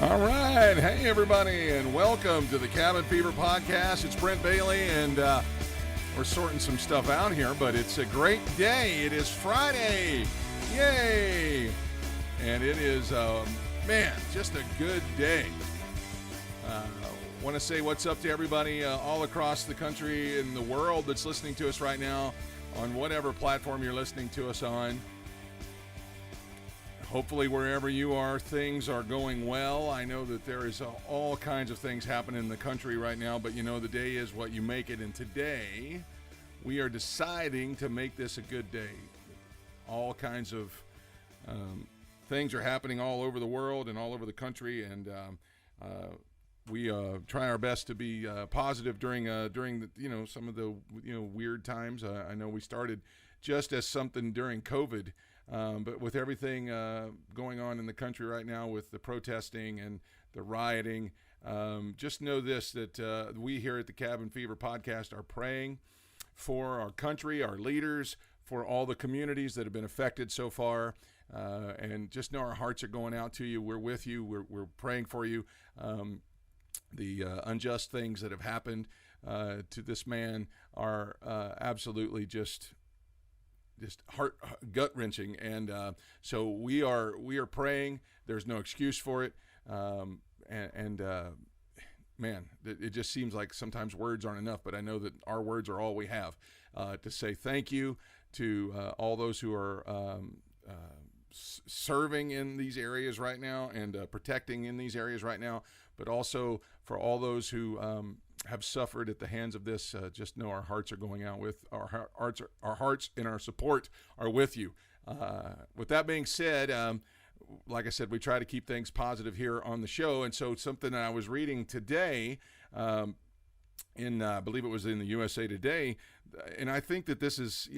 All right. Hey, everybody, and welcome to the Cabin Fever Podcast. It's Brent Bailey, and we're sorting some stuff out here, but it's a great day. It is Friday. Yay! And it is, just a good day. Want to say what's up to everybody all across the country and the world that's listening to us right now on whatever platform you're listening to us on. Hopefully, wherever you are, things are going well. I know that there is all kinds of things happening in the country right now, but you know, the day is what you make it. And today, we are deciding to make this a good day. All kinds of things are happening all over the world and all over the country, and we try our best to be positive during the, some of the weird times. I know we started just as something during COVID. But with everything going on in the country right now with the protesting and the rioting, just know this, that we here at the Cabin Fever Podcast are praying for our country, our leaders, for all the communities that have been affected so far. And just know our hearts are going out to you. We're with you. We're praying for you. The unjust things that have happened to this man are absolutely just gut wrenching, and so we are praying. There's no excuse for it, man, it just seems like sometimes words aren't enough. But I know that our words are all we have to say thank you to all those who are serving in these areas right now and protecting in these areas right now, but also for all those who have suffered at the hands of this. Just know our hearts are going out with our hearts and our support are with you. With that being said, like I said, we try to keep things positive here on the show. And so something that I was reading today, in I believe it was in the USA Today, and I think that this is,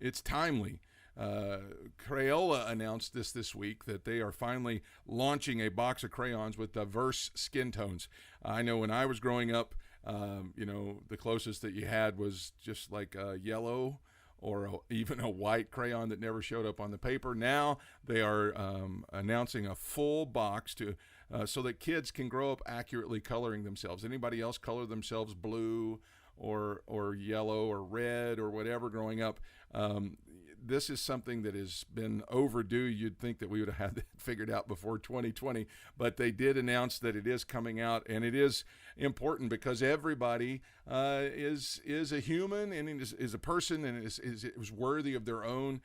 it's timely. Crayola announced this week that they are finally launching a box of crayons with diverse skin tones. I know when I was growing up, the closest that you had was just like a yellow or even a white crayon that never showed up on the paper. Now they are announcing a full box to so that kids can grow up accurately coloring themselves. Anybody else color themselves blue or yellow or red or whatever growing up? This is something that has been overdue. You'd think that we would have had that figured out before 2020, but they did announce that it is coming out, and it is important because everybody is a human and is a person and is worthy of their own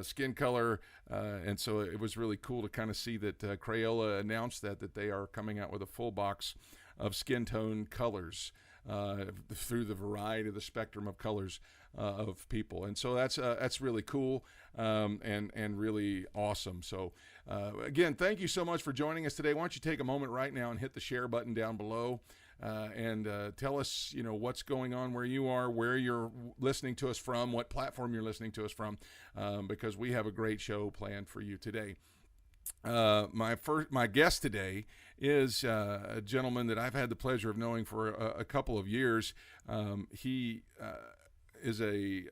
skin color, and so it was really cool to kind of see that Crayola announced that they are coming out with a full box of skin tone colors through the variety of the spectrum of colors of people. And so that's really cool and really awesome. So again, thank you so much for joining us today. Why don't you take a moment right now and hit the share button down below and tell us, what's going on where you are, where you're listening to us from, what platform you're listening to us from, because we have a great show planned for you today. My guest today is a gentleman that I've had the pleasure of knowing for a couple of years. He is a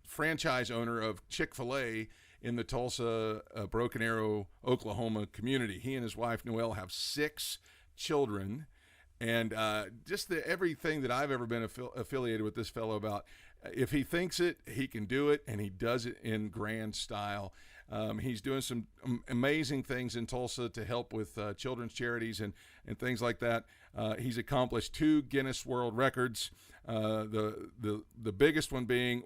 franchise owner of Chik-Fil-A in the Tulsa, Broken Arrow, Oklahoma community. He and his wife, Noelle, have 6 children. And just everything that I've ever been affiliated with this fellow about, if he thinks it, he can do it, and he does it in grand style. He's doing some amazing things in Tulsa to help with children's charities and things like that. He's accomplished 2 Guinness World Records. The biggest one being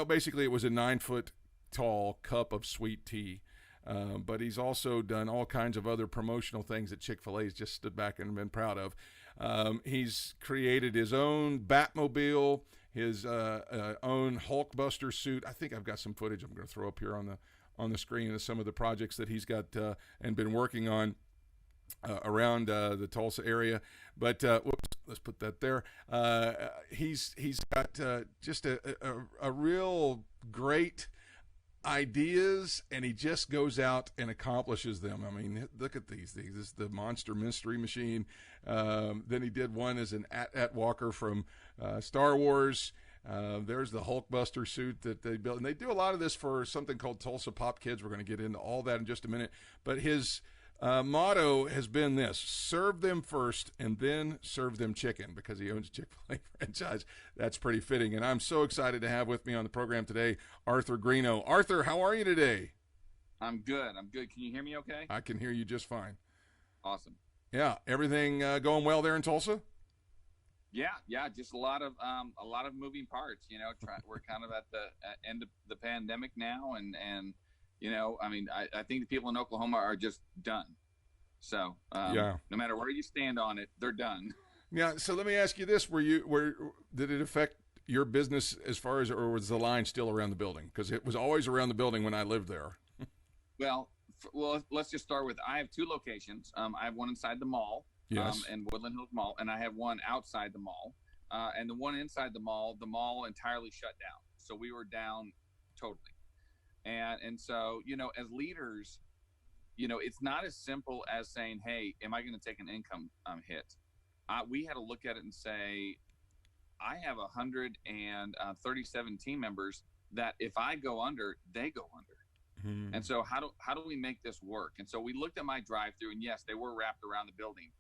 basically it was a 9-foot tall cup of sweet tea. But he's also done all kinds of other promotional things that Chick-fil-A has just stood back and been proud of. He's created his own Batmobile, his own Hulkbuster suit. I think I've got some footage I'm going to throw up here on the screen of some of the projects that he's got and been working on around the Tulsa area. But let's put that there. He's got just a real great ideas, and he just goes out and accomplishes them. I mean, look at these things. This is the Monster Mystery Machine. Then he did one as an At Walker from Star Wars. There's the Hulkbuster suit that they built, and they do a lot of this for something called Tulsa Pop Kids. We're going to get into all that in just a minute. But his motto has been this: serve them first and then serve them chicken, because he owns a Chick-Fil-A franchise. That's pretty fitting. And I'm so excited to have with me on the program today Arthur Greeno. Arthur, how are you today? I'm good. Can you hear me okay? I can hear you just fine. Awesome. Yeah, everything going well there in Tulsa? Yeah, just a lot of moving parts. We're kind of at the end of the pandemic now, and I think the people in Oklahoma are just done. So no matter where you stand on it, they're done. Yeah. So let me ask you this: did it affect your business as far as, or was the line still around the building? Because it was always around the building when I lived there. Well, let's just start with, I have two locations. I have one inside the mall, yes, in Woodland Hills Mall, and I have one outside the mall. And the one inside the mall entirely shut down. So we were down totally. And so, as leaders, it's not as simple as saying, hey, am I going to take an income hit? We had to look at it and say, I have 137 team members that if I go under, they go under. Mm-hmm. And so how do we make this work? And so we looked at my drive-through, and yes, they were wrapped around the building.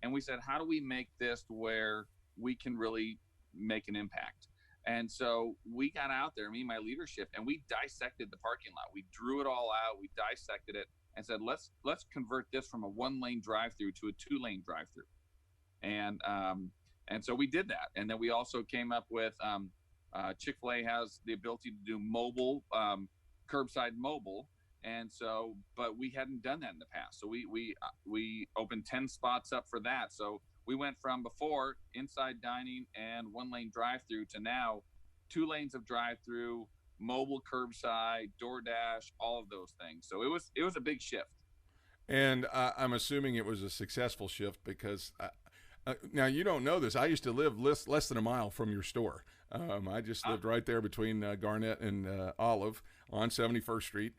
And we said, how do we make this to where we can really make an impact? And so we got out there, me and my leadership, and we dissected the parking lot. We drew it all out. We dissected it and said, let's convert this from a 1-lane drive-through to a 2-lane drive-through. And so we did that. And then we also came up with Chick-Fil-A has the ability to do mobile, curbside mobile. And so, but we hadn't done that in the past. So we opened 10 spots up for that. So we went from before inside dining and 1-lane drive-through to now 2 lanes of drive-through, mobile curbside, DoorDash, all of those things. So it was a big shift. And I'm assuming it was a successful shift, because now you don't know this. I used to live less than a mile from your store. I just lived right there between Garnett and Olive on 71st Street.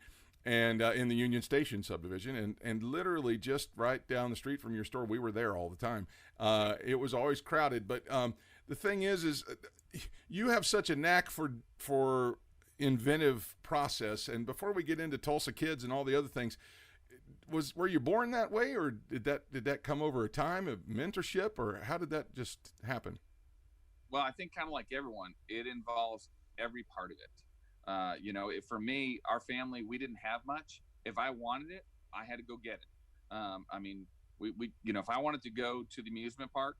And in the Union Station subdivision, and literally just right down the street from your store, we were there all the time. It was always crowded, but the thing is you have such a knack for inventive process. And before we get into Tulsa Kids and all the other things, were you born that way, or did that come over a time of mentorship, or how did that just happen? Well, I think kind of like everyone, it involves every part of it. For me, our family, we didn't have much. If I wanted it, I had to go get it. We if I wanted to go to the amusement park,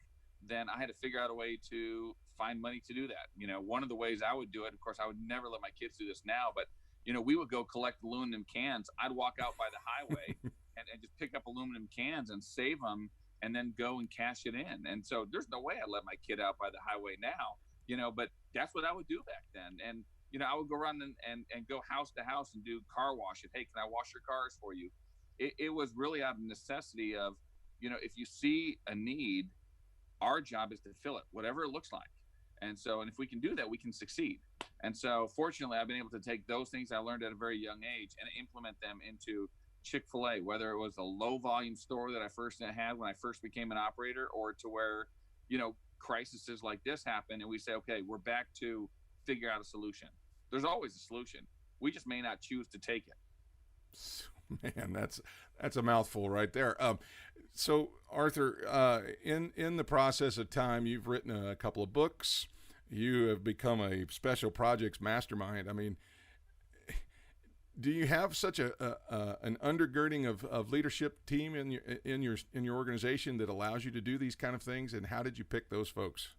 then I had to figure out a way to find money to do that. One of the ways I would do it, of course, I would never let my kids do this now, but we would go collect aluminum cans. I'd walk out by the highway and just pick up aluminum cans and save them, and then go and cash it in. And so there's no way I'd let my kid out by the highway now, but that's what I would do back then. And I would go around and go house to house and do car wash it. Hey, can I wash your cars for you? It was really out of necessity of, if you see a need, our job is to fill it, whatever it looks like. And if we can do that, we can succeed. And so fortunately, I've been able to take those things I learned at a very young age and implement them into Chick-fil-A, whether it was a low volume store that I first had when I first became an operator, or to where, crises like this happen and we say, okay, we're back to figure out a solution. There's always a solution. We just may not choose to take it. Man, that's a mouthful right there. So Arthur, in the process of time, you've written a couple of books. You have become a special projects mastermind. I mean, do you have such an undergirding of leadership team in your organization that allows you to do these kind of things? And how did you pick those folks?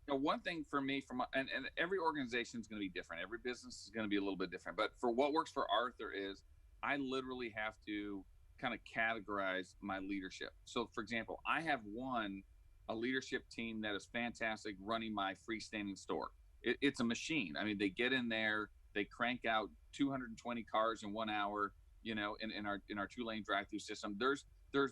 One thing for me, and every organization is going to be different. Every business is going to be a little bit different. But for what works for Arthur is I literally have to kind of categorize my leadership. So, for example, I have a leadership team that is fantastic running my freestanding store. It's a machine. I mean, they get in there, they crank out 220 cars in 1 hour. In our 2-lane drive-through system. There's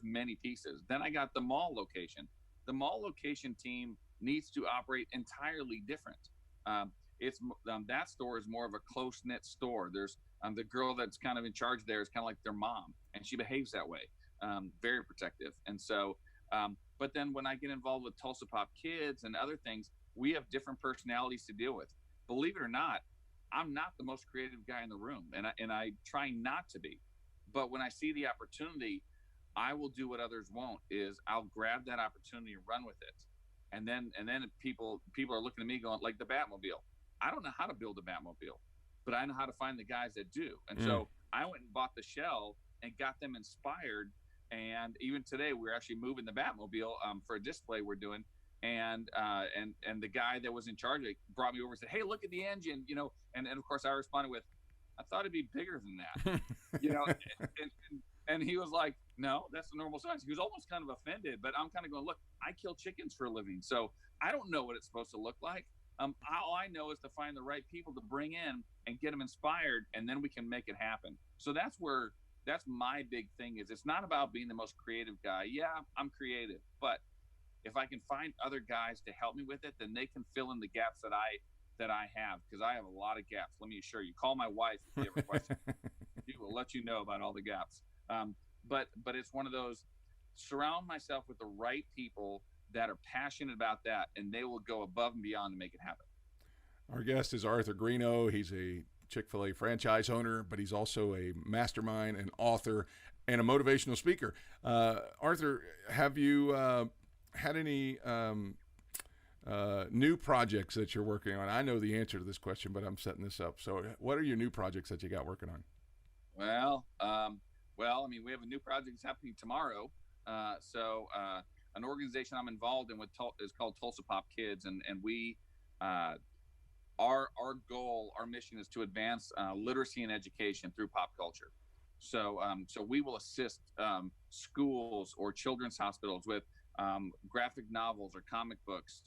many pieces. Then I got the mall location. The mall location team needs to operate entirely different. That store is more of a close-knit store. There's the girl that's kind of in charge there is kind of like their mom, and she behaves that way, very protective. And so, but then when I get involved with Tulsa Pop Kids and other things, we have different personalities to deal with. Believe it or not, I'm not the most creative guy in the room, and I try not to be. But when I see the opportunity, I will do what others won't. Is I'll grab that opportunity and run with it. And then people are looking at me going, like the Batmobile. I don't know how to build a Batmobile, but I know how to find the guys that do. And so I went and bought the shell and got them inspired. And even today, we're actually moving the Batmobile for a display we're doing. And the guy that was in charge of it brought me over and said, "Hey, look at the engine," And of course, I responded with, "I thought it'd be bigger than that," and he was like, "No, that's the normal size." He was almost kind of offended, but I'm kind of going, "Look, I kill chickens for a living, so I don't know what it's supposed to look like. All I know is to find the right people to bring in and get them inspired, and then we can make it happen." So that's my big thing is it's not about being the most creative guy. Yeah, I'm creative, but if I can find other guys to help me with it, then they can fill in the gaps that I have, because I have a lot of gaps. Let me assure you. Call my wife if you have a question. She will let you know about all the gaps. But it's one of those, surround myself with the right people that are passionate about that, and they will go above and beyond to make it happen. Our guest is Arthur Greeno. He's a Chick-Fil-A franchise owner, but he's also a mastermind, an author, and a motivational speaker. Arthur, have you had any new projects that you're working on? I know the answer to this question, but I'm setting this up. So what are your new projects that you got working on? Well, we have a new project that's happening tomorrow. An organization I'm involved in is called Tulsa Pop Kids, and we our goal, our mission is to advance literacy and education through pop culture. So we will assist schools or children's hospitals with graphic novels or comic books,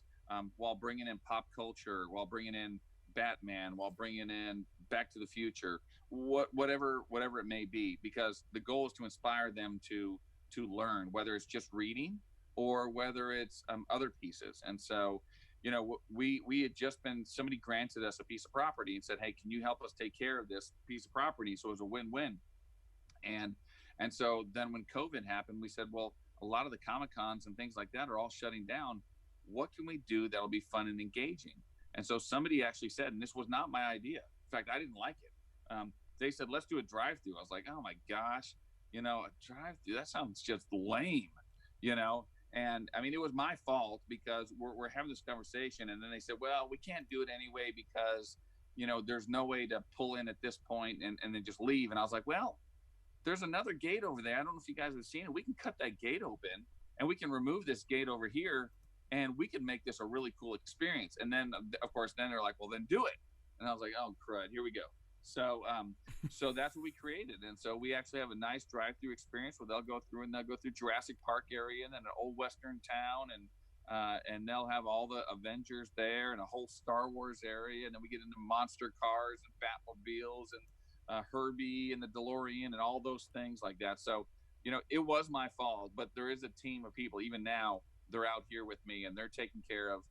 while bringing in pop culture, while bringing in Batman, while bringing in Back to the Future, whatever it may be, because the goal is to inspire them to learn, whether it's just reading or whether it's other pieces. And so, we had just somebody granted us a piece of property and said, "Hey, can you help us take care of this piece of property?" So it was a win-win. And so then when COVID happened, we said, well, a lot of the Comic-Cons and things like that are all shutting down. What can we do that'll be fun and engaging? And so somebody actually said, and this was not my idea. In fact, I didn't like it. They said, "Let's do a drive-through." I was like, "Oh my gosh, a drive-through, that sounds just lame, And I mean, it was my fault because we're having this conversation. And then they said, "Well, we can't do it anyway because, there's no way to pull in at this point and then just leave." And I was like, "Well, there's another gate over there. I don't know if you guys have seen it. We can cut that gate open and we can remove this gate over here and we can make this a really cool experience." And then, of course, then they're like, "Well, then do it." And I was like, "Oh, crud, here we go." So that's what we created. And so we actually have a nice drive-through experience where they'll go through Jurassic Park area and then an old Western town, and they'll have all the Avengers there and a whole Star Wars area. And then we get into monster cars and Batmobiles and Herbie and the DeLorean and all those things like that. So, it was my fault, but there is a team of people. Even now, they're out here with me and they're taking care of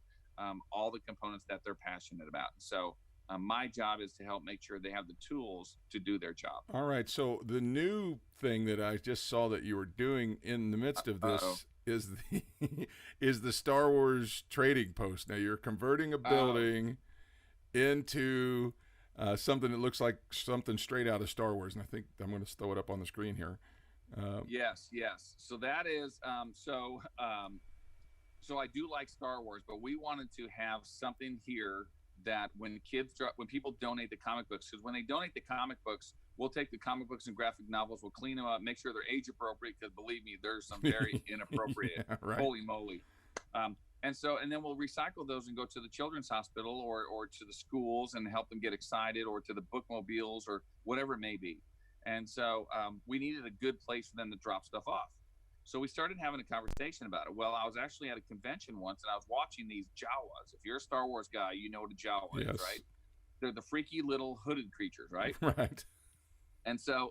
all the components that they're passionate about. So my job is to help make sure they have the tools to do their job. All right. So the new thing that I just saw that you were doing in the midst of this is the Star Wars trading post. Now you're converting a building into something that looks like something straight out of Star Wars. And I think I'm going to throw it up on the screen here. Yes. So that is, so I do like Star Wars, but we wanted to have something here that when people donate the comic books, because when they donate the comic books, we'll take the comic books and graphic novels, we'll clean them up, make sure they're age appropriate, because believe me, there's some very inappropriate. Yeah, right. Holy moly. And then we'll recycle those and go to the children's hospital or to the schools and help them get excited, or to the bookmobiles or whatever it may be. And so we needed a good place for them to drop stuff off. So we started having a conversation about it. Well, I was actually at a convention once and I was watching these Jawas. If you're a Star Wars guy, you know what a Jawa is, right? They're the freaky little hooded creatures, right? Right. And so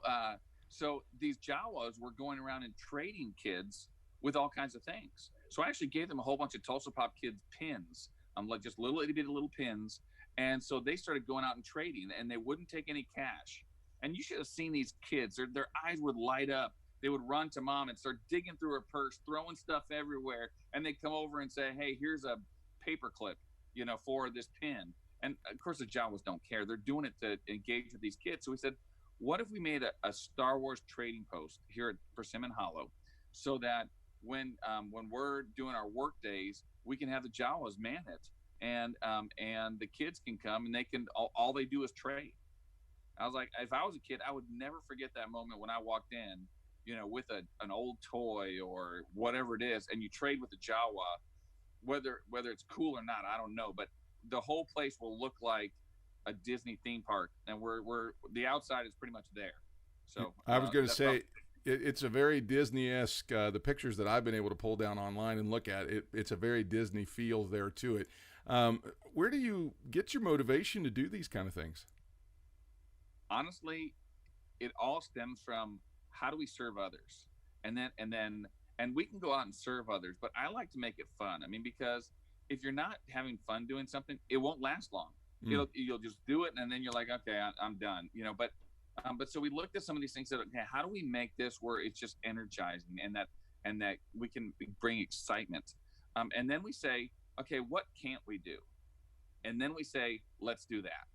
these Jawas were going around and trading kids with all kinds of things. So I actually gave them a whole bunch of Tulsa Pop Kids pins, like just little itty bitty little pins. And so they started going out and trading, and they wouldn't take any cash. And you should have seen these kids. Their eyes would light up. They would run to mom and start digging through her purse, throwing stuff everywhere. And they'd come over and say, "Hey, here's a paper clip." for this pin. And of course, the Jawas don't care. They're doing it to engage with these kids. So we said, what if we made a Star Wars trading post here at Persimmon Hollow, so that when we're doing our work days, we can have the Jawas man it, and the kids can come and they can all they do is trade. I was like, if I was a kid, I would never forget that moment when I walked in, with an old toy or whatever it is, and you trade with the Jawa, whether it's cool or not, I don't know, but the whole place will look like a Disney theme park, and we're the outside is pretty much there. So I was going to say, it's a very Disney-esque. The pictures that I've been able to pull down online and look at, it's a very Disney feel there to it. Where do you get your motivation to do these kind of things? Honestly, it all stems from how do we serve others, and we can go out and serve others, but I like to make it fun. I mean, because if you're not having fun doing something, it won't last long. You'll just do it, and then you're like, okay, I'm done. But so we looked at some of these things that, okay, how do we make this where it's just energizing, and that we can bring excitement, and then we say, okay, what can't we do, and then we say, let's do that.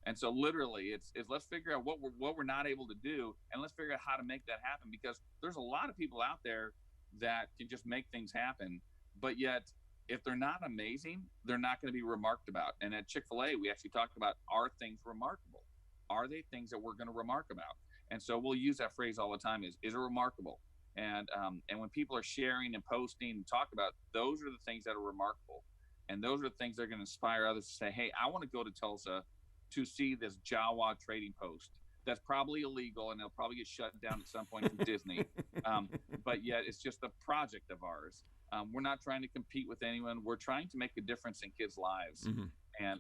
And so literally it's let's figure out what we're not able to do, and let's figure out how to make that happen, because there's a lot of people out there that can just make things happen, but yet if they're not amazing, they're not going to be remarked about. And at Chick-fil-A, we actually talked about, are things remarkable? Are they things that we're going to remark about? And so we'll use that phrase all the time, is it remarkable? And when people are sharing and posting and talk about, those are the things that are remarkable. And those are the things that are going to inspire others to say, hey, I want to go to Tulsa to see this Jawa trading post. That's probably illegal, and they'll probably get shut down at some point from Disney. But yet it's just a project of ours. We're not trying to compete with anyone. We're trying to make a difference in kids' lives. Mm-hmm.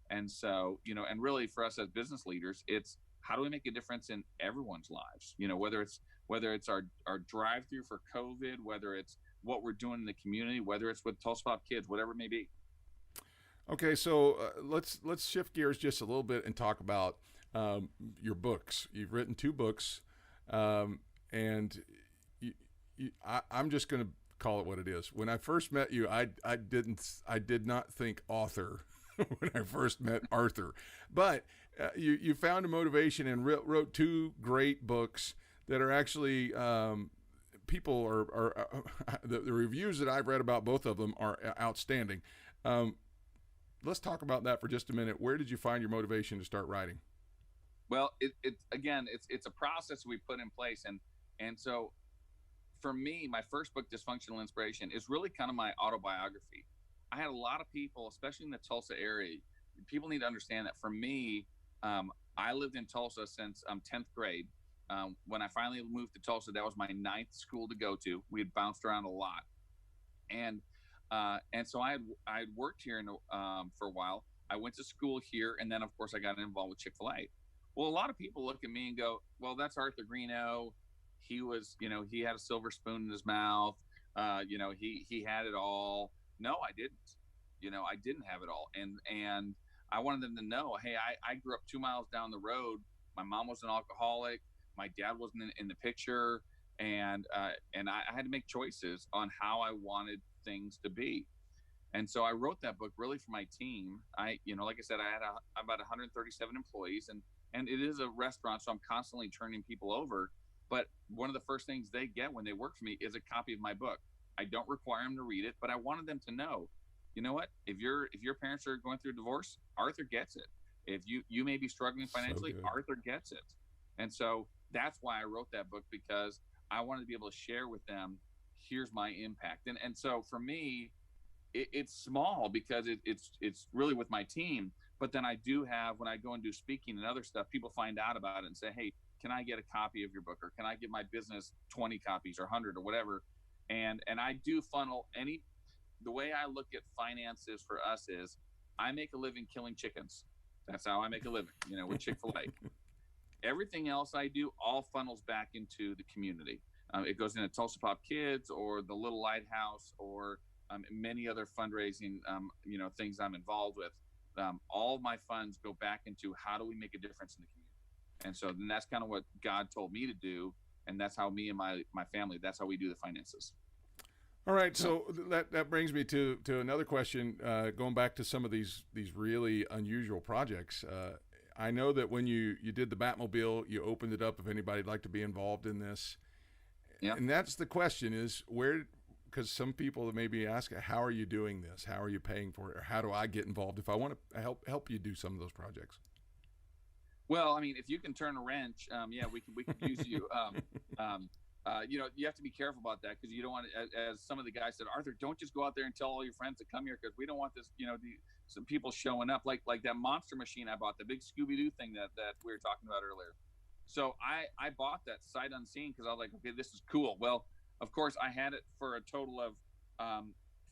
And so, and really for us as business leaders, it's how do we make a difference in everyone's lives? Whether it's our drive-through for COVID, whether it's what we're doing in the community, whether it's with Tulsa Pop Kids, whatever it may be. Okay, so let's shift gears just a little bit and talk about your books. You've written 2 books, and I'm just going to call it what it is. When I first met you, I did not think author when I first met Arthur, but you found a motivation and wrote 2 great books that are actually people are the reviews that I've read about both of them are outstanding. Let's talk about that for just a minute. Where did you find your motivation to start writing? Well, it's a process we put in place, and so for me, my first book, Dysfunctional Inspiration, is really kind of my autobiography. I had a lot of people, especially in the Tulsa area. People need to understand that for me, I lived in Tulsa since 10th grade. When I finally moved to Tulsa, that was my 9th school to go to. We had bounced around a lot, and so I had worked here for a while. I went to school here, and then of course I got involved with Chick-fil-A. Well, a lot of people look at me and go, "Well, that's Arthur Greeno. He was, he had a silver spoon in his mouth. He had it all." No, I didn't. I didn't have it all, and I wanted them to know, hey, I grew up 2 miles down the road. My mom was an alcoholic. My dad wasn't in the picture, and I had to make choices on how I wanted things to be. And so I wrote that book really for my team. Like I said, I had about 137 employees, and it is a restaurant, so I'm constantly turning people over. But one of the first things they get when they work for me is a copy of my book. I don't require them to read it, but I wanted them to know, you know what? If your parents are going through a divorce, Arthur gets it. If you may be struggling financially, so Arthur gets it. And so that's why I wrote that book, because I wanted to be able to share with them, here's my impact. And so for me, it's small because it's really with my team. But then I do have, when I go and do speaking and other stuff, people find out about it and say, hey, can I get a copy of your book, or can I get my business 20 copies or 100 or whatever? And I do funnel the way I look at finances for us is I make a living killing chickens. That's how I make a living, with Chick-fil-A. Everything else I do all funnels back into the community. It goes into Tulsa Pop Kids or the Little Lighthouse or many other fundraising, things I'm involved with. All of my funds go back into how do we make a difference in the community. And so then that's kind of what God told me to do. And that's how me and my family, that's how we do the finances. All right, so that brings me to another question. Going back to some of these really unusual projects, I know that when you did the Batmobile, you opened it up if anybody'd like to be involved in this. Yeah. And that's the question: is where, because some people may be asking, how are you doing this? How are you paying for it? Or how do I get involved if I want to help you do some of those projects? Well, I mean, if you can turn a wrench, yeah, we could use you. You know, you have to be careful about that because you don't want to, as some of the guys said, Arthur, don't just go out there and tell all your friends to come here because we don't want this, you know, some people showing up like that monster machine I bought, the big Scooby-Doo thing that we were talking about earlier. So I bought that sight unseen because I was like, okay, this is cool. Well, of course, I had it for a total of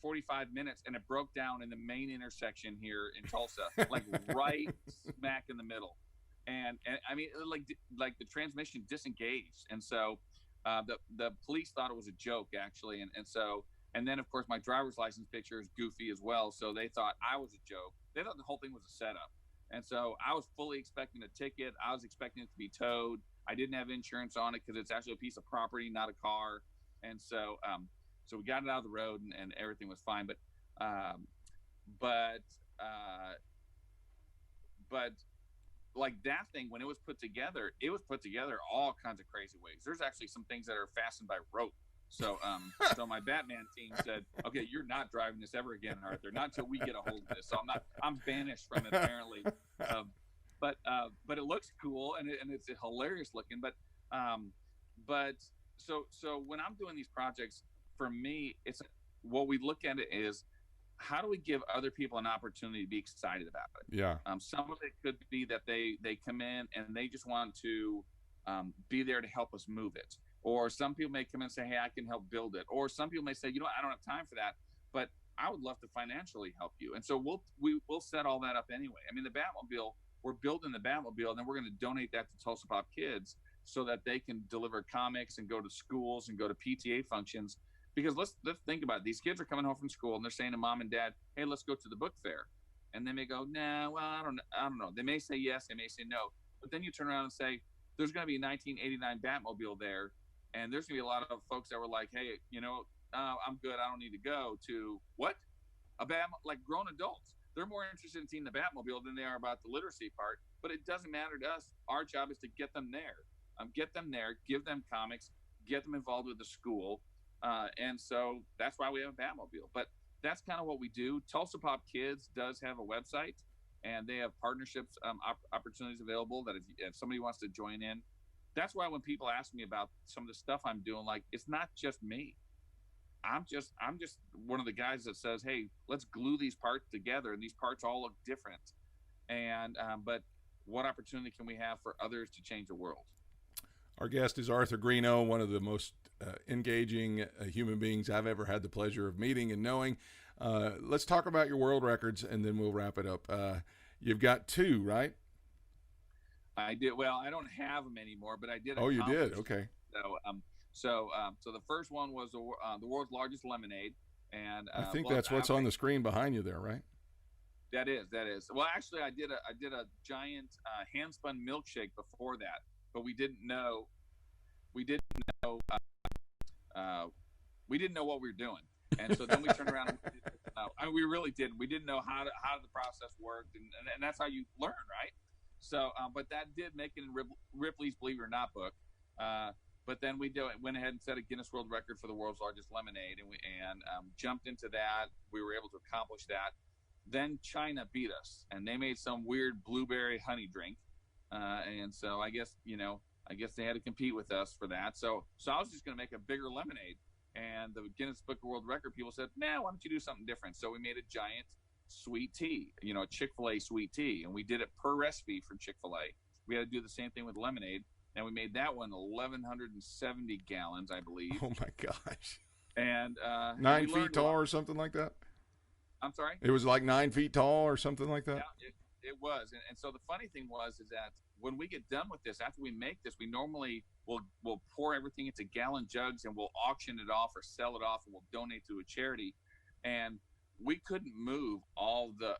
45 minutes, and it broke down in the main intersection here in Tulsa, like right smack in the middle. And I mean, like the transmission disengaged, and so the police thought it was a joke actually, and then of course my driver's license picture is goofy as well, so they thought I was a joke. They thought the whole thing was a setup, and so I was fully expecting a ticket. I was expecting it to be towed. I didn't have insurance on it because it's actually a piece of property, not a car, and so so we got it out of the road, and everything was fine. But like that thing, when it was put together all kinds of crazy ways. There's actually some things that are fastened by rope. So so my Batman team said, okay, you're not driving this ever again, Arthur, not until we get a hold of this. So I'm banished from it apparently. But it looks cool, and it's hilarious looking. But so when I'm doing these projects, for me, it's what we look at it is, how do we give other people an opportunity to be excited about it? Yeah. Some of it could be that they come in and they just want to be there to help us move it. Or some people may come in and say, hey, I can help build it. Or some people may say, you know what, I don't have time for that, but I would love to financially help you. And so we'll set all that up anyway. I mean, the Batmobile, we're building the Batmobile, and then we're going to donate that to Tulsa Pop Kids so that they can deliver comics and go to schools and go to PTA functions. Because let's think about it. These kids are coming home from school and they're saying to mom and dad, hey, let's go to the book fair. And they may go, nah, well, I don't know. They may say yes, they may say no. But then you turn around and say, there's going to be a 1989 Batmobile there. And there's going to be a lot of folks that were like, hey, you know, I'm good, I don't need to go, to what? Like grown adults. They're more interested in seeing the Batmobile than they are about the literacy part. But it doesn't matter to us. Our job is to get them there. Give them comics, get them involved with the school. And so that's why we have a Batmobile. But that's kind of what we do. Tulsa Pop Kids does have a website, and they have partnerships, opportunities available that if somebody wants to join in. That's why when people ask me about some of the stuff I'm doing, like, it's not just me. I'm just one of the guys that says, hey, let's glue these parts together, and these parts all look different. And but what opportunity can we have for others to change the world? Our guest is Arthur Greeno, one of the most engaging human beings I've ever had the pleasure of meeting and knowing. Let's talk about your world records, and then we'll wrap it up. You've got 2, right? I did. Well, I don't have them anymore, but I did. Oh, you did? Okay. So the first one was the world's largest lemonade, and I think that's what's on the screen behind you there, right? That is. Well, actually, I did a giant hand spun milkshake before that, but we didn't know what we were doing, and so then we turned around. And we really didn't. We didn't know how the process worked, and that's how you learn, right? So, but that did make it in Ripley's Believe It or Not book. But then we went ahead and set a Guinness World Record for the world's largest lemonade, and jumped into that. We were able to accomplish that. Then China beat us, and they made some weird blueberry honey drink, and so I guess they had to compete with us for that. So I was just going to make a bigger lemonade, and the Guinness Book of World Record people said, "Nah, why don't you do something different?" So we made a giant sweet tea, a Chick-Fil-A sweet tea, and we did it per recipe from Chick-Fil-A. We had to do the same thing with lemonade, and we made that one 1,170 gallons, I believe. Oh my gosh! And 9 feet tall or something like that. I'm sorry? It was like 9 feet tall or something like that? Yeah, it was. And so the funny thing is that when we get done with this, after we make this, we normally will pour everything into gallon jugs, and we'll auction it off or sell it off, and we'll donate to a charity. And we couldn't move all the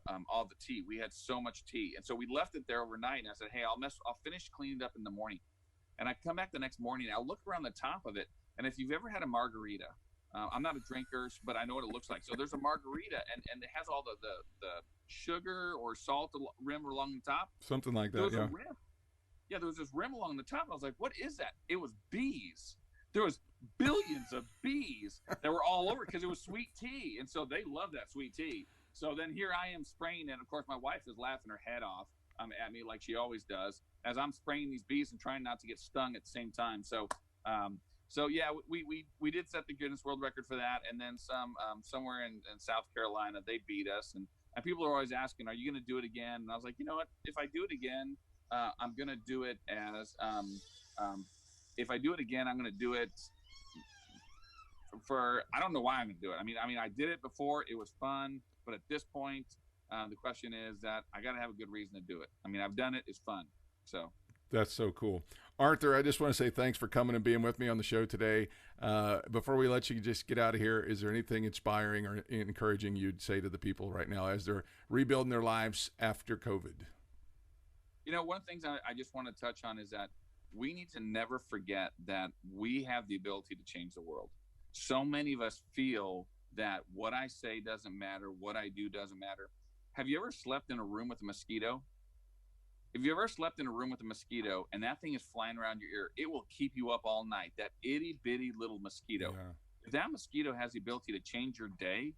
tea. We had so much tea. And so we left it there overnight, and I said, hey, I'll finish cleaning it up in the morning. And I come back the next morning, and I look around the top of it, and if you've ever had a margarita, I'm not a drinker, but I know what it looks like. So there's a margarita, and it has all the sugar or salt rim along the top. Something like There that, was yeah. a rim. Yeah, there was this rim along the top. And I was like, what is that? It was bees. There was billions of bees that were all over because it was sweet tea. And so they love that sweet tea. So then here I am spraying, and of course my wife is laughing her head off at me like she always does as I'm spraying these bees and trying not to get stung at the same time. So yeah, we did set the Guinness World Record for that, and then somewhere in South Carolina they beat us, and people are always asking, are you going to do it again? And I was like, you know what? If I do it again, I'm going to do it as if I do it again, I'm going to do it for I don't know why I'm going to do it. I mean, I did it before; it was fun, but at this point, the question is that I got to have a good reason to do it. I mean, I've done it; it's fun, so. That's so cool. Arthur, I just want to say thanks for coming and being with me on the show today. Before we let you just get out of here, is there anything inspiring or encouraging you'd say to the people right now as they're rebuilding their lives after COVID? You know, one of the things I just want to touch on is that we need to never forget that we have the ability to change the world. So many of us feel that what I say doesn't matter, what I do doesn't matter. Have you ever slept in a room with a mosquito? If you ever slept in a room with a mosquito and that thing is flying around your ear, it will keep you up all night. That itty bitty little mosquito. Yeah. If that mosquito has the ability to change your day,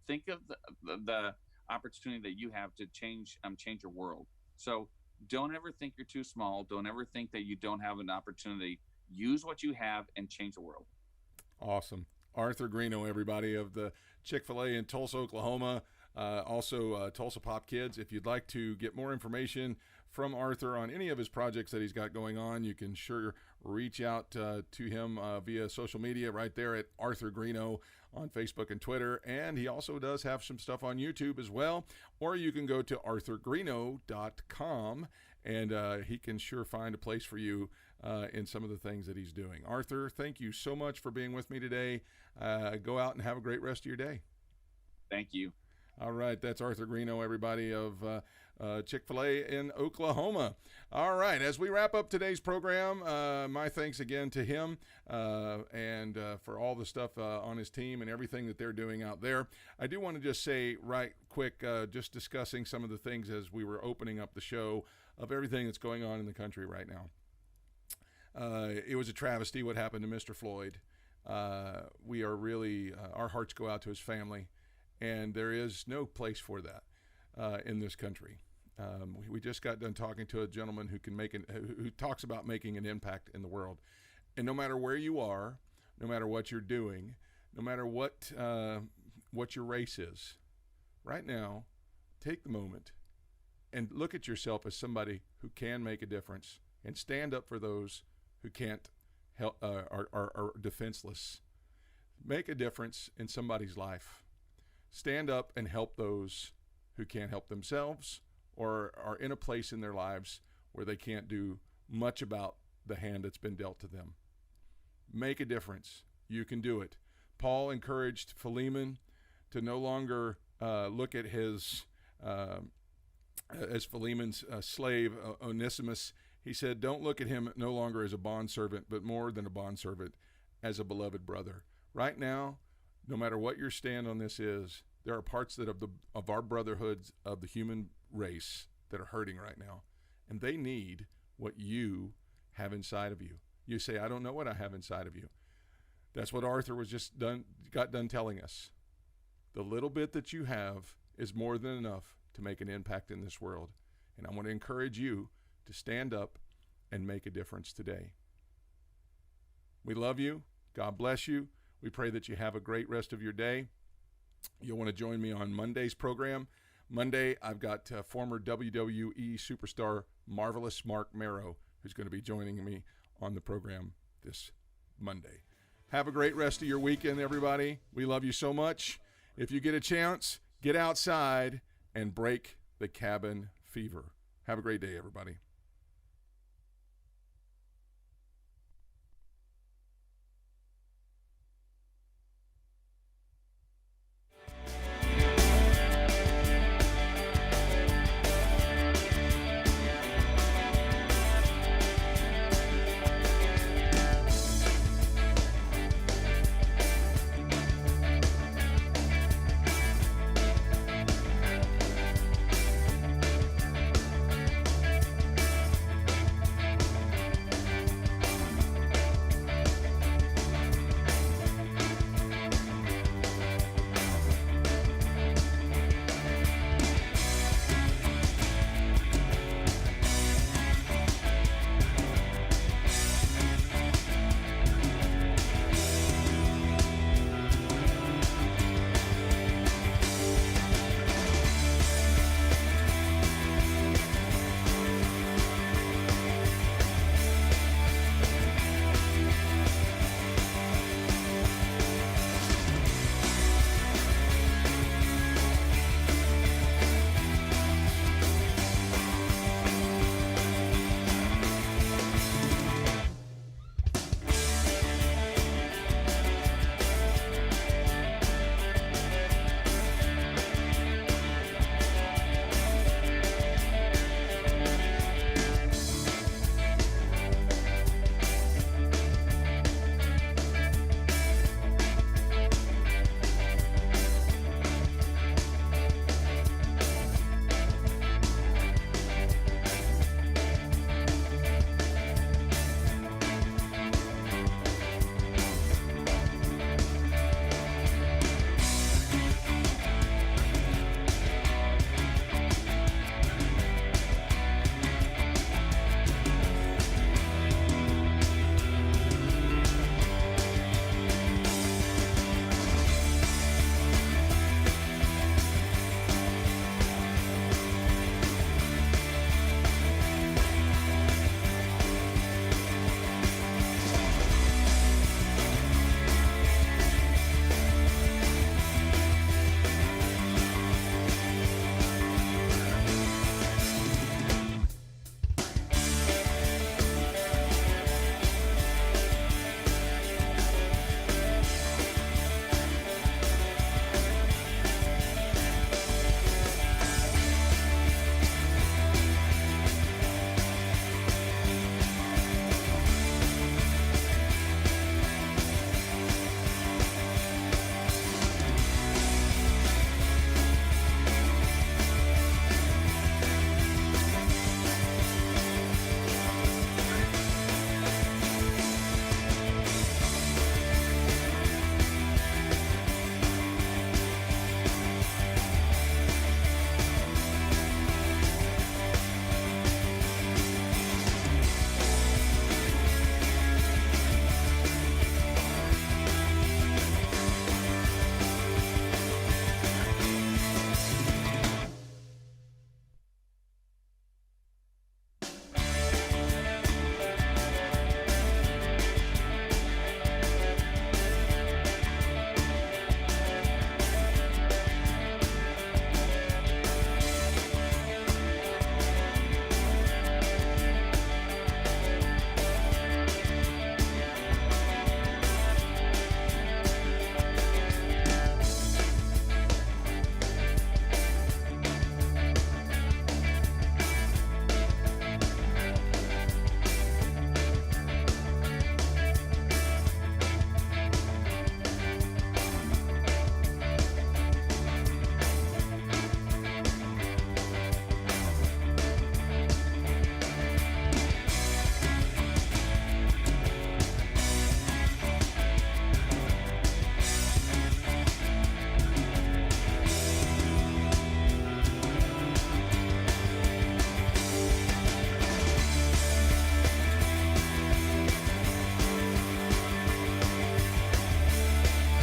think of the opportunity that you have to change your world. So don't ever think you're too small. Don't ever think that you don't have an opportunity. Use what you have and change the world. Awesome. Arthur Greeno, everybody, of the Chick-Fil-A in Tulsa, Oklahoma. Also, Tulsa Pop Kids. If you'd like to get more information from Arthur on any of his projects that he's got going on, you can sure reach out to him via social media right there at Arthur Greeno on Facebook and Twitter. And he also does have some stuff on YouTube as well. Or you can go to arthurgreeno.com, and he can sure find a place for you in some of the things that he's doing. Arthur, thank you so much for being with me today. Go out and have a great rest of your day. Thank you. All right, that's Arthur Greeno, everybody, of Chick-Fil-A in Oklahoma. All right, as we wrap up today's program, my thanks again to him and for all the stuff on his team and everything that they're doing out there. I do want to just say right quick, just discussing some of the things as we were opening up the show of everything that's going on in the country right now. It was a travesty what happened to Mr. Floyd. We are really, our hearts go out to his family. And there is no place for that in this country. We just got done talking to a gentleman who who talks about making an impact in the world. And no matter where you are, no matter what you're doing, no matter what your race is, right now, take the moment and look at yourself as somebody who can make a difference and stand up for those who can't help, are defenseless. Make a difference in somebody's life. Stand up and help those who can't help themselves or are in a place in their lives where they can't do much about the hand that's been dealt to them. Make a difference. You can do it. Paul encouraged Philemon to no longer look at his, as Philemon's slave, Onesimus. He said, don't look at him no longer as a bondservant, but more than a bondservant, as a beloved brother. Right now, no matter what your stand on this is, there are parts that of our brotherhoods of the human race that are hurting right now, and they need what you have inside of you. You say, I don't know what I have inside of you. That's what Arthur got done telling us. The little bit that you have is more than enough to make an impact in this world, and I want to encourage you to stand up and make a difference today. We love you. God bless you. We pray that you have a great rest of your day. You'll want to join me on Monday's program. Monday, I've got former WWE superstar Marvelous Mark Marrow, who's going to be joining me on the program this Monday. Have a great rest of your weekend, everybody. We love you so much. If you get a chance, get outside and break the cabin fever. Have a great day, everybody.